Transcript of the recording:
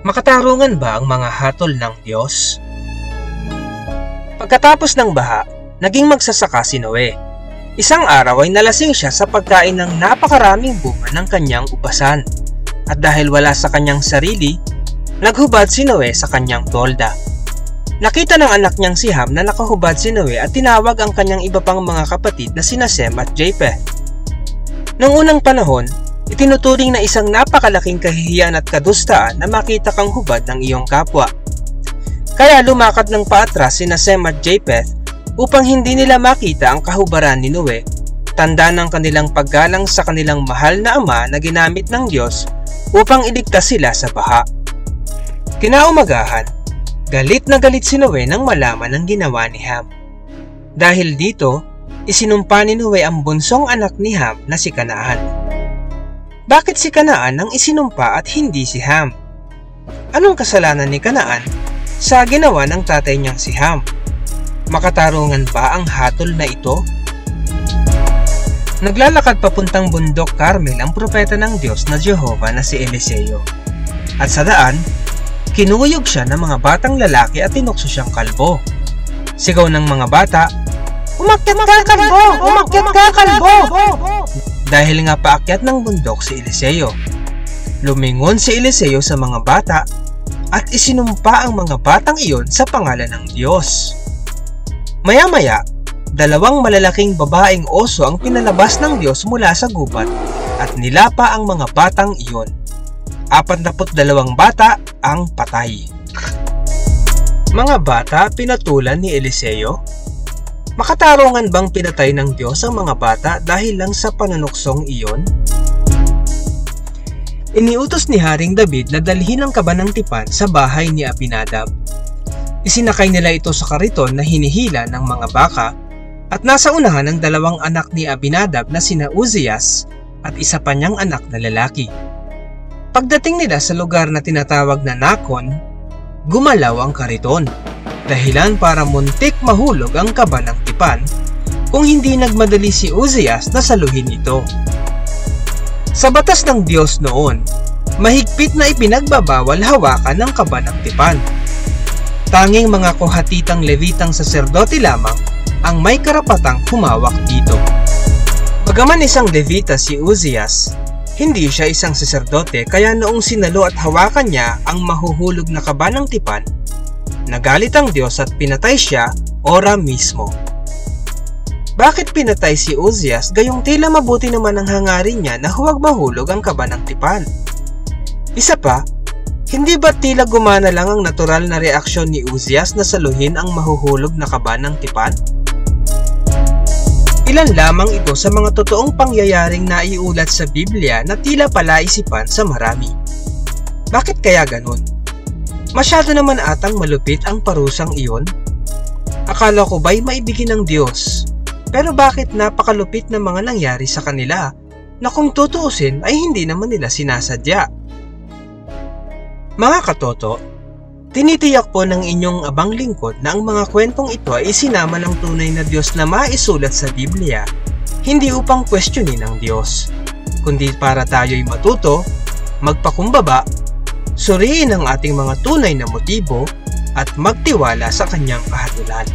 Makatarungan ba ang mga hatol ng Diyos? Pagkatapos ng baha, naging magsasaka si Noe. Isang araw ay nalasing siya sa pagkain ng napakaraming bunga ng kanyang upasan. At dahil wala sa kanyang sarili, naghubad si Noe sa kanyang tolda. Nakita ng anak niyang si Ham na nakahubad si Noe at tinawag ang kanyang iba pang mga kapatid na sina Sem at Japheth. Noong unang panahon, itinuturing na isang napakalaking kahihiyan at kadustaan na makita kang hubad ng iyong kapwa. Kaya lumakad ng paatras sina Sem at Japheth upang hindi nila makita ang kahubaran ni Noe, tanda ng kanilang paggalang sa kanilang mahal na ama na ginamit ng Diyos upang iligtas sila sa baha. Kinaumagahan, galit na galit si Noe nang malaman ang ginawa ni Ham. Dahil dito, isinumpa ni Noe ang bunsong anak ni Ham na si Kanaan. Bakit si Kanaan ang isinumpa at hindi si Ham? Anong kasalanan ni Kanaan sa ginawa ng tatay niyang si Ham? Makatarungan ba ang hatol na ito? Naglalakad papuntang bundok Carmel ang propeta ng Diyos na Jehovah na si Eliseo. At sa daan, kinuyog siya ng mga batang lalaki at tinukso siyang kalbo. Sigaw ng mga bata, "Umakyat ka, kalbo! Umakyat ka, kalbo!" Dahil nga paakyat ng bundok si Eliseo. Lumingon si Eliseo sa mga bata at isinumpa ang mga batang iyon sa pangalan ng Diyos. Maya-maya, dalawang malalaking babaeng oso ang pinalabas ng Diyos mula sa gubat at nilapa ang mga batang iyon. 42 bata ang patay. Mga bata pinatulan ni Eliseo? Makatarungan bang pinatay ng Diyos ang mga bata dahil lang sa panunuksong iyon? Iniutos ni Haring David na dalhin ang kaban ng tipan sa bahay ni Abinadab. Isinakay nila ito sa kariton na hinihila ng mga baka at nasa unahan ang dalawang anak ni Abinadab na sina Uzias at isa pa niyang anak na lalaki. Pagdating nila sa lugar na tinatawag na Nakon, gumalaw ang kariton, dahilan para muntik mahulog ang kaban ng tipan kung hindi nagmadali si Uzias na saluhin ito. Sa batas ng Diyos noon, mahigpit na ipinagbabawal hawakan ng kaban ng tipan. Tanging mga kohatitang levitang saserdote lamang ang may karapatang humawak dito. Bagaman isang levita si Uzias, hindi siya isang saserdote kaya noong sinalo at hawakan niya ang mahuhulog na kaban ng tipan, nagalit ang Diyos at pinatay siya ora mismo. Bakit pinatay si Uzias gayong tila mabuti naman ang hangarin niya na huwag mahulog ang kaban ng tipan? Isa pa, hindi ba tila gumana lang ang natural na reaksyon ni Uzias na saluhin ang mahuhulog na kaban ng tipan? Ilan lamang ito sa mga totoong pangyayaring naiulat sa Biblia na tila palaisipan sa marami. Bakit kaya ganun? Masyado naman atang malupit ang parusang iyon? Akala ko ba'y maibigin ng Diyos? Pero bakit napakalupit na mga nangyari sa kanila na kung tutuusin ay hindi naman nila sinasadya? Mga katoto, tinitiyak po ng inyong abang lingkod na ang mga kwentong ito ay isinama ng tunay na Diyos na maisulat sa Biblia, hindi upang questionin ang Diyos, kundi para tayo'y matuto, magpakumbaba, suriin ang ating mga tunay na motibo at magtiwala sa kanyang kahatulan.